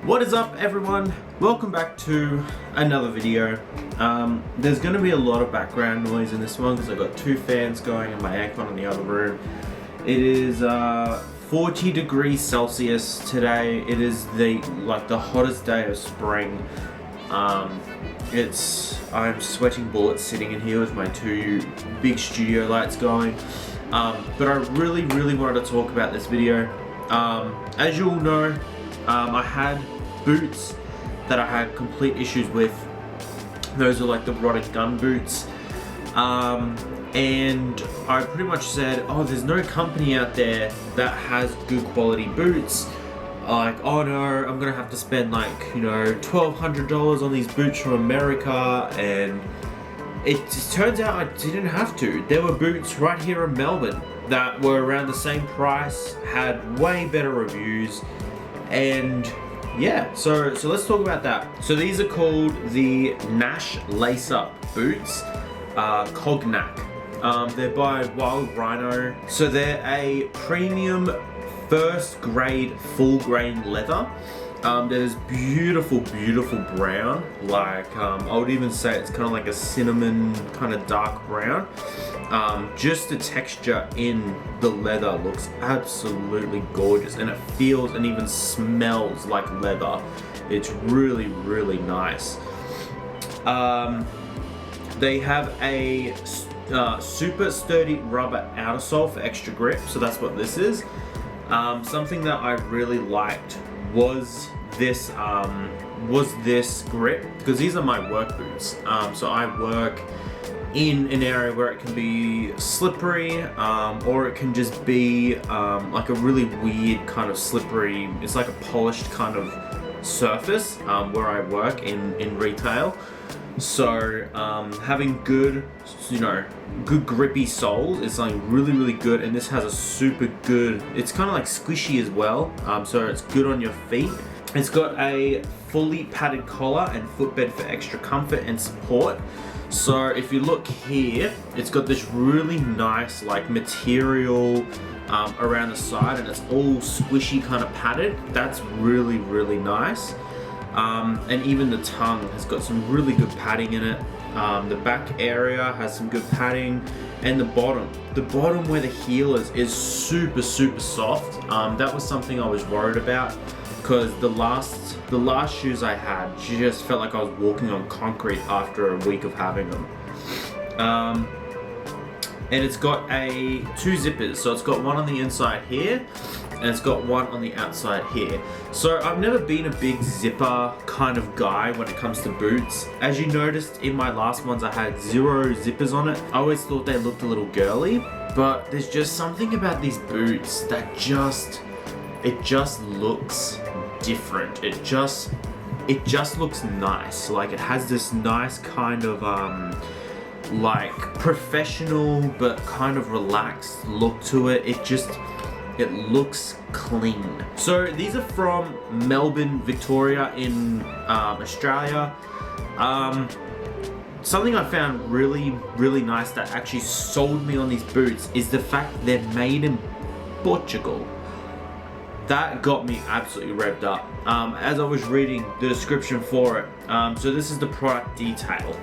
What is up, everyone? Welcome back to another video. There's going to be a lot of background noise in this one because I've got two fans going and my aircon in the other room. It is 40 degrees Celsius today. It is the hottest day of spring. I'm sweating bullets sitting in here with my two big studio lights going. But I really wanted to talk about this video. As you all know, I had boots that I had complete issues with. Those are like the rotted gun boots. And I pretty much said, oh, there's no company out there that has good quality boots. Like, oh no, I'm gonna have to spend like, $1,200 on these boots from America. And it just turns out I didn't have to. There were boots right here in Melbourne that were around the same price, had way better reviews, and yeah, so let's talk about that. So these are called the Nash lace-up boots, Cognac. They're by Wild Rhino. So they're a premium first grade full grain leather. There's beautiful brown, like I would even say it's kind of like a cinnamon kind of dark brown. Just the texture in the leather looks absolutely gorgeous, and it feels and even smells like leather. It's really nice. They have a super sturdy rubber outer sole for extra grip, so that's what this is. Something that I really liked was this grip, because these are my work boots. So I work in an area where it can be slippery, or it can just be like a really weird kind of slippery, it's like a polished kind of surface where I work in retail. So having good grippy soles is something really good, and this has a super good, it's kind of like squishy as well, so it's good on your feet. It's got a fully padded collar and footbed for extra comfort and support. So if you look here, it's got this really nice like material around the side, and it's all squishy kind of padded. That's really nice. And even the tongue has got some really good padding in it. The back area has some good padding, and the bottom where the heel is super soft. That was something I was worried about, because the last shoes I had just felt like I was walking on concrete after a week of having them. And it's got two zippers, so it's got one on the inside here, and it's got one on the outside here. So I've never been a big zipper kind of guy when it comes to boots. As you noticed in my last ones, I had 0 zippers on it. I always thought they looked a little girly, but there's just something about these boots that it just looks different. It just looks nice. Like, it has this nice kind of like professional but kind of relaxed look to it. It looks clean. So these are from Melbourne, Victoria in Australia. Something I found really nice that actually sold me on these boots is the fact they're made in Portugal. That got me absolutely revved up as I was reading the description for it. So this is the product detail.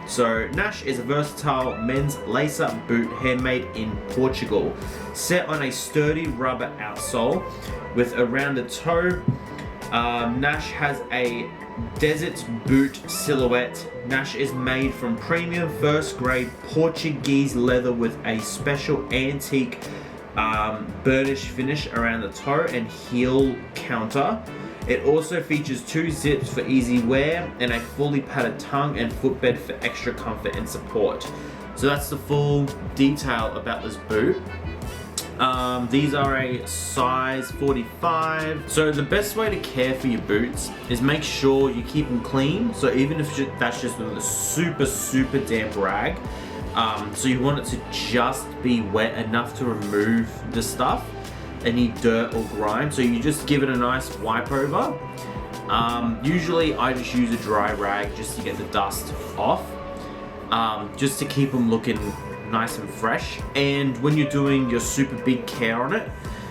So Nash is a versatile men's lace-up boot handmade in Portugal, set on a sturdy rubber outsole with a rounded toe. Nash has a desert boot silhouette. Nash is made from premium first-grade Portuguese leather with a special antique burnish finish around the toe and heel counter. It also features 2 zips for easy wear and a fully padded tongue and footbed for extra comfort and support. So that's the full detail about this boot. These are a size 45. So the best way to care for your boots is make sure you keep them clean. So even if that's just with a super damp rag, so you want it to just be wet enough to remove the stuff, any dirt or grime. So you just give it a nice wipe over. Usually I just use a dry rag just to get the dust off, just to keep them looking nice and fresh. And when you're doing your super big care on it,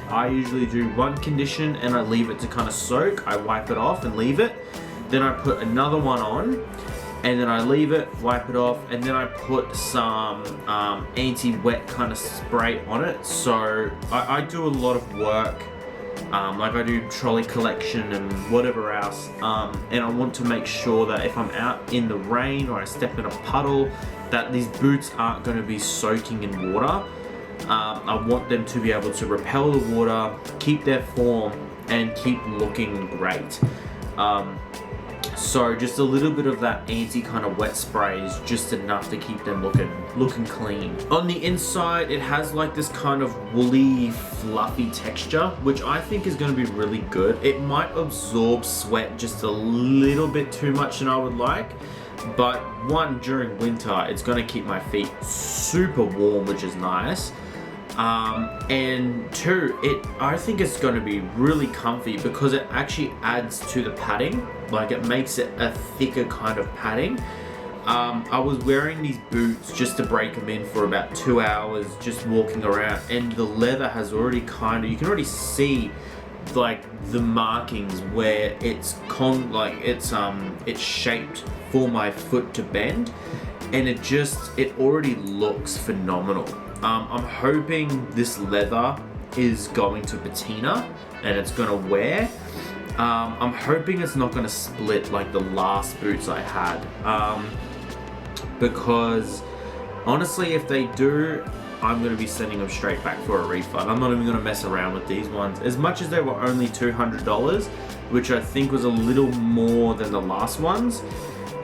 I usually do one condition and I leave it to kind of soak. I wipe it off and leave it. Then I put another one on, and then I leave it, wipe it off, and then I put some anti-wet kind of spray on it. So I do a lot of work, like I do trolley collection and whatever else, and I want to make sure that if I'm out in the rain or I step in a puddle, that these boots aren't going to be soaking in water. I want them to be able to repel the water, keep their form, and keep looking great. So just a little bit of that anti kind of wet spray is just enough to keep them looking clean. On the inside, it has like this kind of woolly, fluffy texture, which I think is going to be really good. It might absorb sweat just a little bit too much than I would like, but one, during winter, it's going to keep my feet super warm, which is nice. And two, I think it's going to be really comfy because it actually adds to the padding. Like, it makes it a thicker kind of padding. I was wearing these boots just to break them in for about 2 hours, just walking around, and the leather has already you can already see like the markings where it's shaped for my foot to bend, and it already looks phenomenal. I'm hoping this leather is going to patina and it's going to wear. I'm hoping it's not going to split like the last boots I had, because honestly, if they do, I'm going to be sending them straight back for a refund. I'm not even going to mess around with these ones. As much as they were only $200, which I think was a little more than the last ones,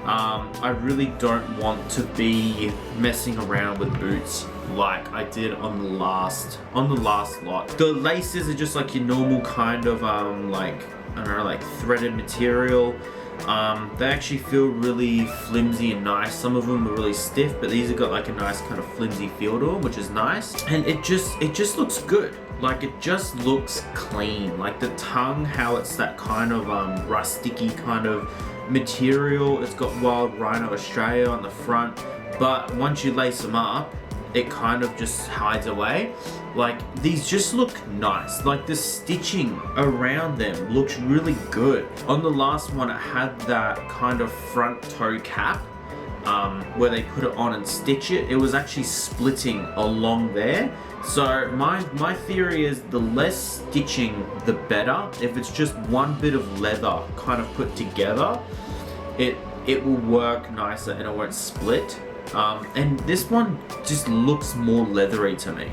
I really don't want to be messing around with boots like I did on the last lot. The laces are just like your normal kind of like, I don't know, like threaded material. They actually feel really flimsy and nice. Some of them are really stiff, but these have got like a nice kind of flimsy feel to them, which is nice. And it just looks good. Like, it just looks clean. Like the tongue, how it's that kind of rusticy kind of material. It's got Wild Rhino Australia on the front, but once you lace them up, it kind of just hides away. Like, these just look nice. Like, the stitching around them looks really good. On the last one, it had that kind of front toe cap, where they put it on and stitch it. It was actually splitting along there. So my theory is the less stitching, the better. If it's just one bit of leather kind of put together, it will work nicer and it won't split. And this one just looks more leathery to me.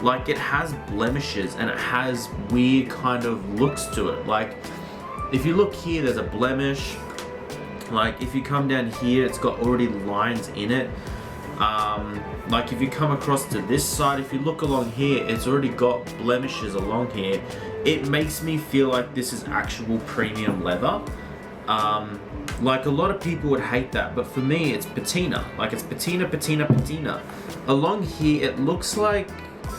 Like, it has blemishes and it has weird kind of looks to it. Like, if you look here, there's a blemish. Like, if you come down here, it's got already lines in it. Like, if you come across to this side, if you look along here, it's already got blemishes along here. It makes me feel like this is actual premium leather. Like, a lot of people would hate that, but for me, it's patina. Like, it's patina, patina, patina. Along here, it looks like,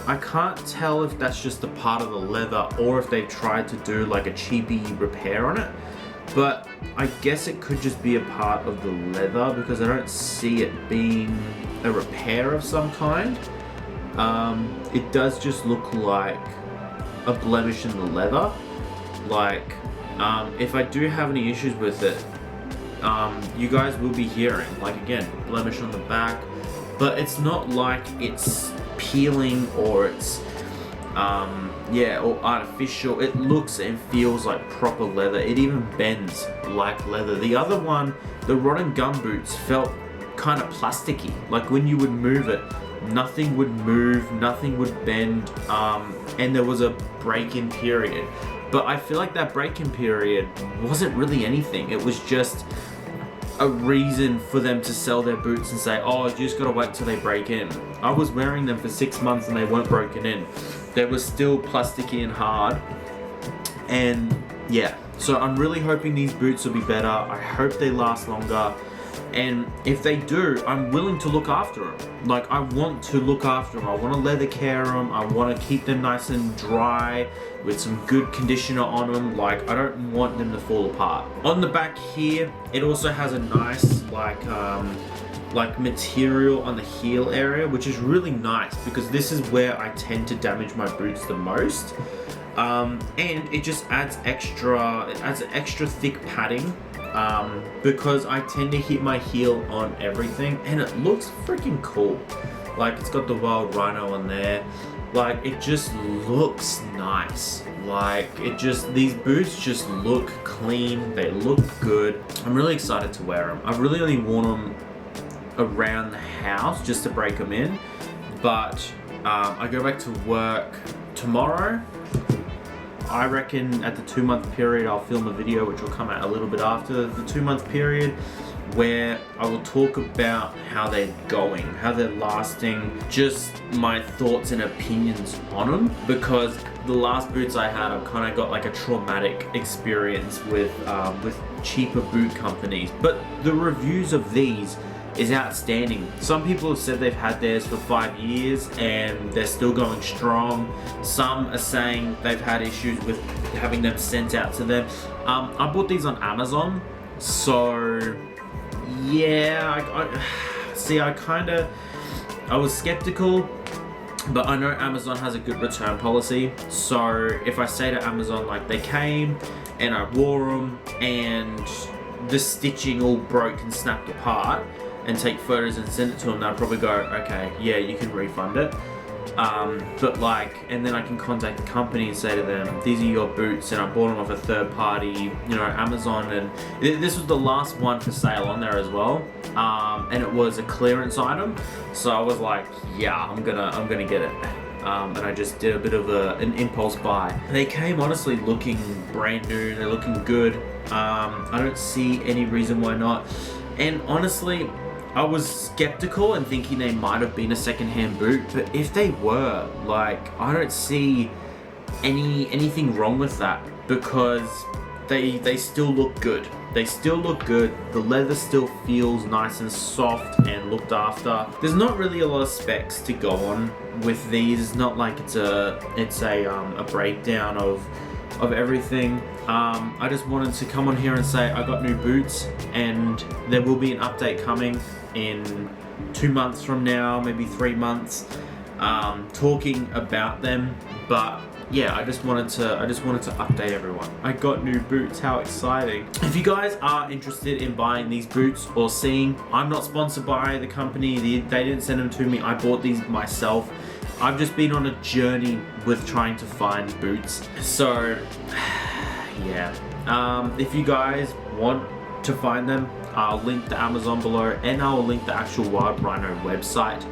I can't tell if that's just a part of the leather or if they tried to do like a cheapy repair on it. But I guess it could just be a part of the leather because I don't see it being a repair of some kind. It does just look like a blemish in the leather. Like, if I do have any issues with it, you guys will be hearing, like, again, blemish on the back, but it's not like it's peeling or it's or artificial. It looks and feels like proper leather. It even bends like leather. The other one, the rod and gum boots, felt kind of plasticky. Like, when you would move it, nothing would move, nothing would bend, and there was a break-in period. But I feel like that break-in period wasn't really anything. It was just a reason for them to sell their boots and say, oh, you just gotta wait till they break in. I was wearing them for 6 months and they weren't broken in. They were still plasticky and hard. And yeah, so I'm really hoping these boots will be better. I hope they last longer. And if they do, I'm willing to look after them. Like, I want to look after them. I want to leather care them. I want to keep them nice and dry with some good conditioner on them. Like, I don't want them to fall apart. On the back here, it also has a nice like material on the heel area, which is really nice because this is where I tend to damage my boots the most. And it just adds extra thick padding. Because I tend to hit my heel on everything and it looks freaking cool. Like, it's got the Wild Rhino on there. Like, it just looks nice. Like, these boots just look clean, they look good. I'm really excited to wear them. I really only worn them around the house just to break them in, but I go back to work tomorrow. I reckon at the 2-month period I'll film a video which will come out a little bit after the 2-month period, where I will talk about how they're going, how they're lasting, just my thoughts and opinions on them, because the last boots I had, I've kind of got like a traumatic experience with cheaper boot companies. But the reviews of these is outstanding. Some people have said they've had theirs for 5 years and they're still going strong. Some are saying they've had issues with having them sent out to them. I bought these on Amazon, so yeah, I was skeptical, but I know Amazon has a good return policy. So if I say to Amazon, like, they came and I wore them and the stitching all broke and snapped apart, and take photos and send it to them, they'll probably go, okay, yeah, you can refund it. But like, and then I can contact the company and say to them, these are your boots, and I bought them off a third party, you know, Amazon, and this was the last one for sale on there as well. And it was a clearance item, so I was like, yeah, I'm gonna get it. And I just did a bit of an impulse buy. They came honestly looking brand new, they're looking good. I don't see any reason why not. And honestly, I was skeptical and thinking they might have been a second-hand boot, but if they were, like, I don't see anything wrong with that, because they still look good. They still look good. The leather still feels nice and soft and looked after. There's not really a lot of specs to go on with these. It's not like it's a breakdown of everything. I just wanted to come on here and say I got new boots, and there will be an update coming in 2 months from now, maybe 3 months, talking about them. But yeah, I just wanted to update everyone. I got new boots. How exciting. If you guys are interested in buying these boots or seeing, I'm not sponsored by the company. They didn't send them to me. I bought these myself. I've just been on a journey with trying to find boots. So yeah, if you guys want to find them, I'll link the Amazon below, and I'll link the actual Wild Rhino website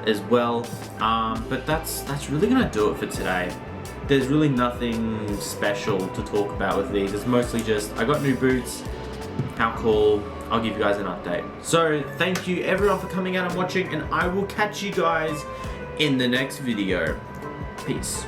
as well. But that's really gonna do it for today. There's really nothing special to talk about with these. It's mostly just, I got new boots, how cool, I'll give you guys an update. So thank you everyone for coming out and watching, and I will catch you guys in the next video. Peace.